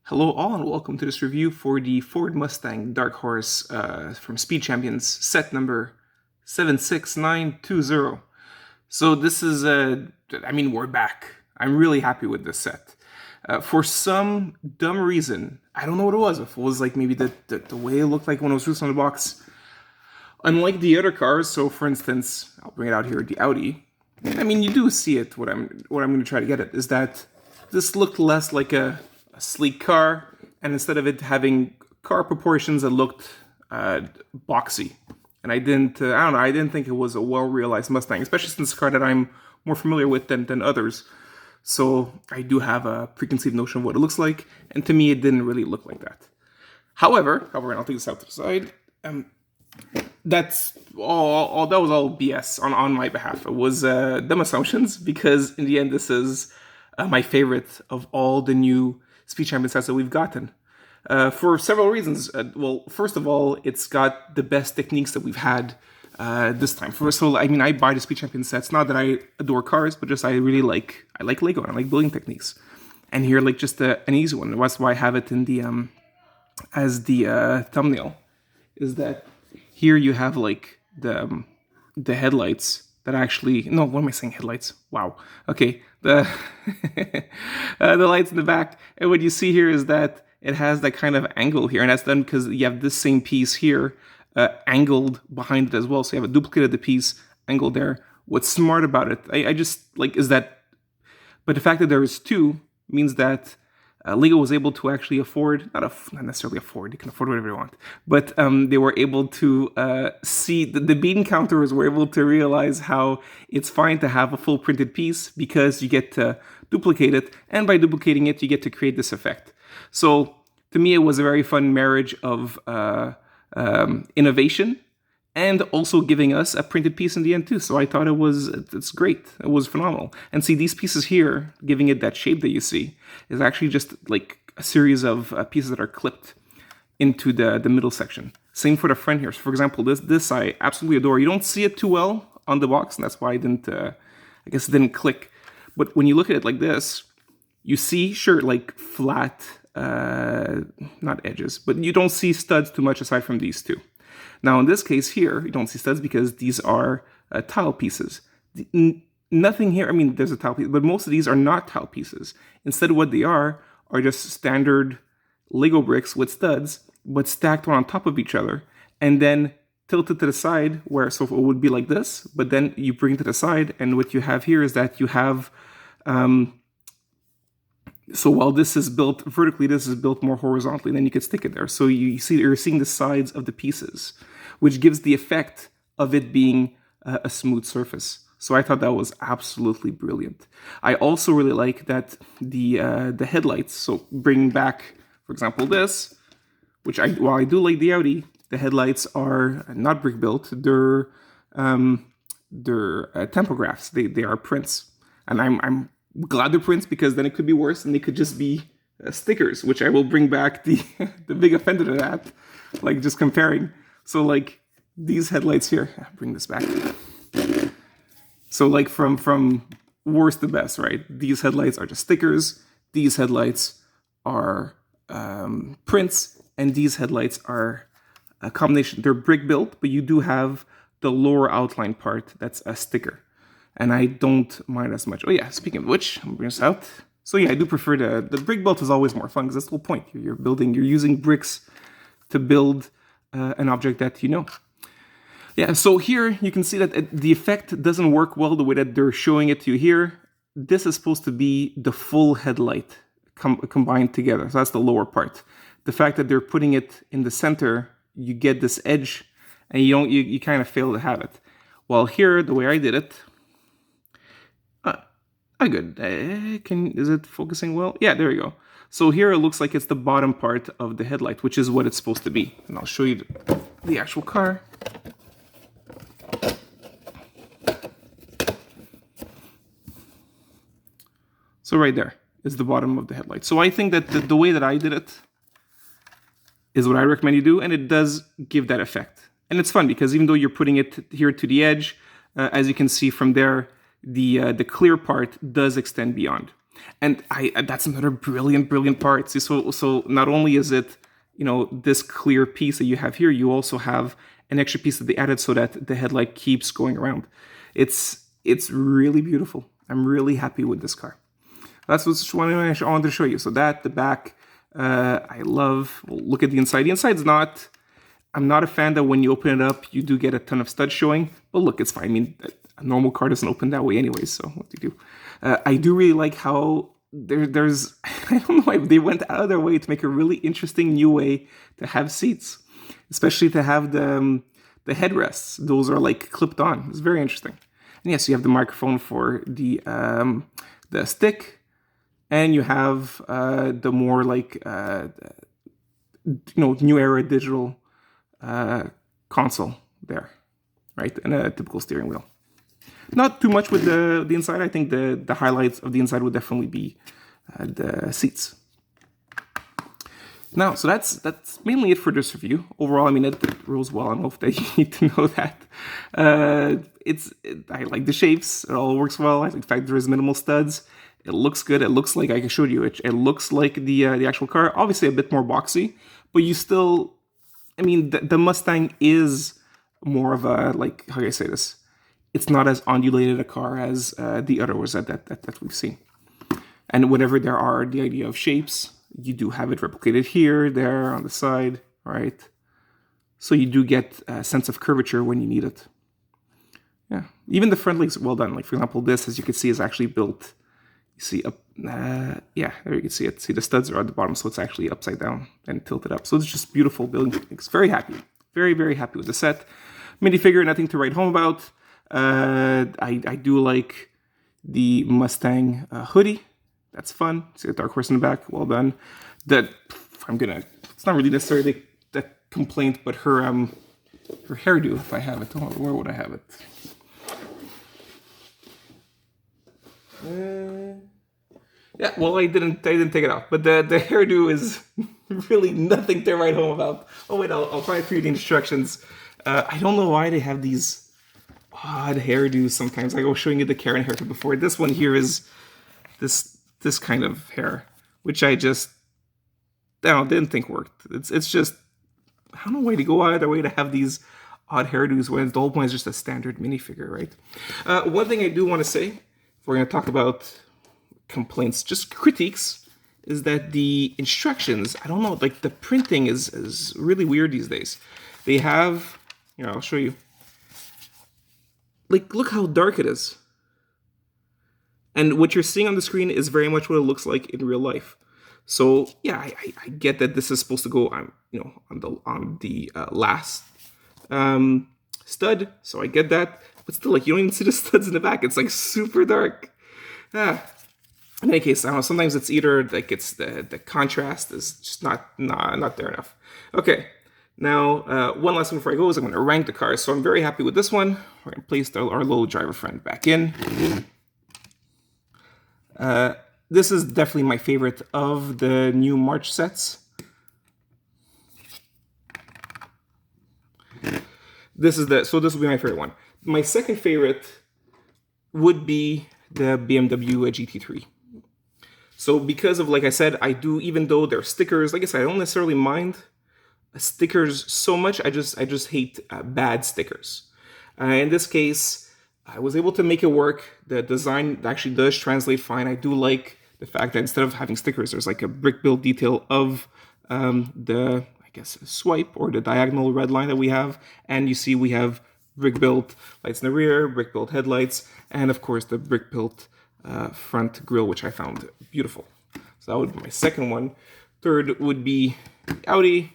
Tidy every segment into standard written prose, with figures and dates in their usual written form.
Hello all and welcome to this review for the Ford Mustang Dark Horse from Speed Champions set number 76920. So this is, we're back. I'm really happy with this set. For some dumb reason, I don't know what it was. If it was like maybe the way it looked like when it was released on the box. Unlike the other cars, so for instance, I'll bring it out here, the Audi. You do see it. What I'm going to try to get at is that this looked less like a sleek car, and instead of it having car proportions, it looked boxy. And I didn't think it was a well-realized Mustang, especially since it's a car that I'm more familiar with than others. So I do have a preconceived notion of what it looks like, and to me, it didn't really look like that. However, and I'll take this out to the side. That's all. That was all BS on my behalf. It was dumb assumptions because in the end, this is my favorite of all the new Speed Champion sets that we've gotten. For several reasons. Well, first of all, it's got the best techniques that we've had this time. I buy the Speed Champion sets, not that I adore cars, but just I like Lego and I like building techniques. And here, just an easy one. That's why I have it in the as the thumbnail. Is that here you have the headlights that actually, no, what am I saying, headlights? Wow. Okay, the the lights in the back. And what you see here is that it has that kind of angle here, and that's done because you have this same piece here angled behind it as well. So you have a duplicate of the piece angled there. What's smart about it, I just is that, but the fact that there is two means that Lego was able to actually afford, not necessarily afford, you can afford whatever you want, but they were able to see, the bean counters were able to realize how it's fine to have a full printed piece because you get to duplicate it, and by duplicating it, you get to create this effect. So to me, it was a very fun marriage of innovation and also giving us a printed piece in the end too. So I thought it's great. It was phenomenal. And see, these pieces here, giving it that shape that you see, is actually just like a series of pieces that are clipped into the middle section. Same for the front here. So for example, this I absolutely adore. You don't see it too well on the box, and that's why I guess it didn't click. But when you look at it like this, you see, sure, flat, not edges, but you don't see studs too much aside from these two. Now, in this case here, you don't see studs because these are tile pieces. Nothing here, there's a tile piece, but most of these are not tile pieces. Instead, what they are just standard Lego bricks with studs, but stacked one on top of each other, and then tilted to the side, so it would be like this, but then you bring it to the side, and what you have here is that you have, so while this is built vertically, this is built more horizontally, and then you could stick it there. So you're seeing the sides of the pieces, which gives the effect of it being a smooth surface. So I thought that was absolutely brilliant. I also really like that the headlights, so bringing back, for example, this, while I do like the Audi, the headlights are not brick built, they're tempographs, they are prints. And I'm glad they're prints because then it could be worse and they could just be stickers, which I will bring back the big offender to that, just comparing. So these headlights here, I'll bring this back. So from worst to best, right? These headlights are just stickers. These headlights are prints, and these headlights are a combination. They're brick built, but you do have the lower outline part that's a sticker. And I don't mind as much. Oh yeah, speaking of which, I'm bring this out. So yeah, I do prefer the brick built is always more fun because that's the whole point. You're using bricks to build an object that you know. Yeah, so here you can see that the effect doesn't work well the way that they're showing it to you here. This is supposed to be the full headlight combined together. So that's the lower part. The fact that they're putting it in the center, you get this edge, and you kind of fail to have it. While here, the way I did it, good. Is it focusing well? Yeah, there you go. So here it looks like it's the bottom part of the headlight, which is what it's supposed to be. And I'll show you the actual car. So right there is the bottom of the headlight. So I think that the way that I did it is what I recommend you do, and it does give that effect. And it's fun because even though you're putting it here to the edge, as you can see from there, the clear part does extend beyond. And that's another brilliant part. See, so not only is it, this clear piece that you have here, you also have an extra piece that they added so that the headlight keeps going around. It's really beautiful. I'm really happy with this car. That's what I wanted to show you. So the back, I love. Well, look at the inside. The inside's not. I'm not a fan that when you open it up, you do get a ton of studs showing. But look, it's fine. I mean, a normal car doesn't open that way anyways. So what do you do? I do really like how there's. I don't know why they went out of their way to make a really interesting new way to have seats, especially to have the headrests. Those are like clipped on. It's very interesting. And yes, you have the microphone for the stick, and you have the more like new era digital console there, right? And a typical steering wheel. Not too much with the inside. I think the highlights of the inside would definitely be the seats. Now, so that's mainly it for this review. Overall, I mean, it rolls well. I don't know if you need to know that. I like the shapes. It all works well. I think the fact there is minimal studs. It looks good. It looks like, I showed you, it looks like the actual car. Obviously, a bit more boxy, but you still, I mean, the Mustang is more of a, like, how do I say this? It's not as undulated a car as the other ones that we've seen. And whenever there are the idea of shapes, you do have it replicated here, there, on the side, right? So you do get a sense of curvature when you need it. Yeah, even the front legs, well done. Like, for example, this, as you can see, is actually built, you see, up, yeah, there you can see it. See, the studs are at the bottom, so it's actually upside down and tilted up. So it's just beautiful building techniques. Very happy. Very, very happy with the set. Minifigure, nothing to write home about. I do like the Mustang hoodie. That's fun. See the dark horse in the back. Well done. It's not really necessarily the complaint, but her hairdo, if I have it. Oh, where would I have it? Yeah, well, I didn't take it out. But the hairdo is really nothing to write home about. Oh, wait, I'll try to read the instructions. I don't know why they have these odd hairdos sometimes. I was showing you the Karen haircut before. This one here is this kind of hair, which I didn't think worked. It's just, I don't know why they go out of their way to have these odd hairdos when the whole point is just a standard minifigure, right? One thing I do want to say, if we're going to talk about complaints, just critiques, is that the instructions, I don't know, like the printing is really weird these days. They have, I'll show you. Like, look how dark it is. And what you're seeing on the screen is very much what it looks like in real life. So yeah, I get that this is supposed to go on, on the last stud. So I get that, but still, like, you don't even see the studs in the back. It's like super dark. In any case, I don't know. Sometimes it's either like it's the contrast is just not there enough. Okay. Now, one last thing before I go is I'm going to rank the cars. So I'm very happy with this one. We're going to place our little driver friend back in. This is definitely my favorite of the new March sets. This will be my favorite one. My second favorite would be the BMW GT3. So because of, like I said, even though they're stickers, like I said, I don't necessarily mind stickers so much. I just hate bad stickers. In this case, I was able to make it work. The design actually does translate fine. I do like the fact that instead of having stickers, there's like a brick build detail of the, I guess, swipe or the diagonal red line that we have. And you see we have brick built lights in the rear, brick built headlights, and of course the brick built front grille, which I found beautiful. So that would be my second one. Third would be Audi.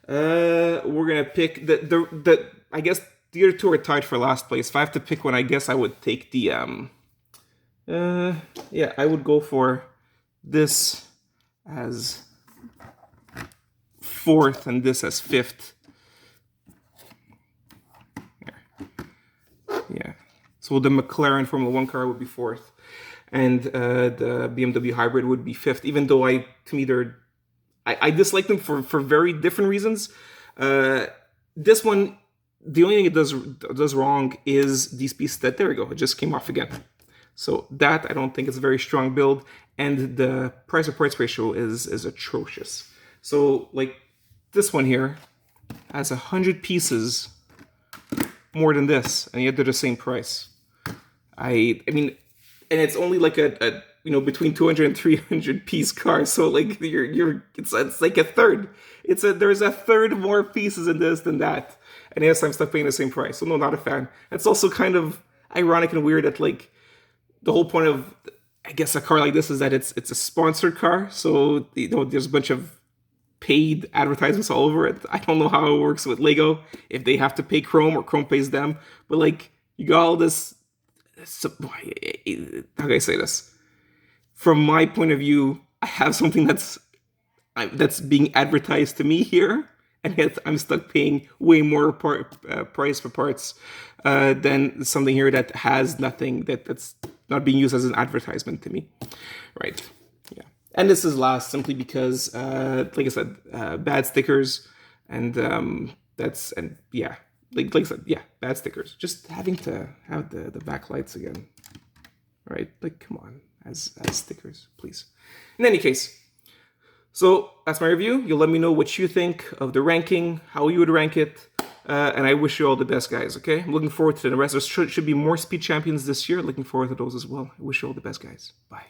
We're gonna pick the I guess the other two are tied for last place. If I have to pick one, I guess I would take the yeah, I would go for this as fourth and this as fifth. Yeah. So the McLaren Formula 1 car would be fourth, and the BMW hybrid would be fifth. Even though I dislike them for very different reasons. This one, the only thing it does wrong is these pieces that, there we go, it just came off again. So that I don't think is a very strong build, and the price to parts ratio is atrocious. So like this one here has 100 pieces more than this, and yet they're the same price. I mean, and it's only like a between 200 and 300 piece car, so like it's like a third. There's a third more pieces in this than that, and yes, I'm still paying the same price. So no, not a fan. It's also kind of ironic and weird that like the whole point of, I guess, a car like this is that it's a sponsored car, so there's a bunch of paid advertisements all over it. I don't know how it works with Lego, if they have to pay Chrome or Chrome pays them, but like you got all this. How can I say this? From my point of view, I have something that's being advertised to me here, and yet I'm stuck paying way more price for parts than something here that has nothing, that's not being used as an advertisement to me, right? Yeah, and this is last simply because, like I said, bad stickers, and yeah, like I said, yeah, bad stickers. Just having to have the backlights again, right? Like, come on, as stickers, please. In any case. So that's my review. You'll let me know what you think of the ranking, how you would rank it, and I wish you all the best, guys, okay? I'm looking forward to the rest. There should be more Speed Champions this year. Looking forward to those as well. I wish you all the best, guys. Bye.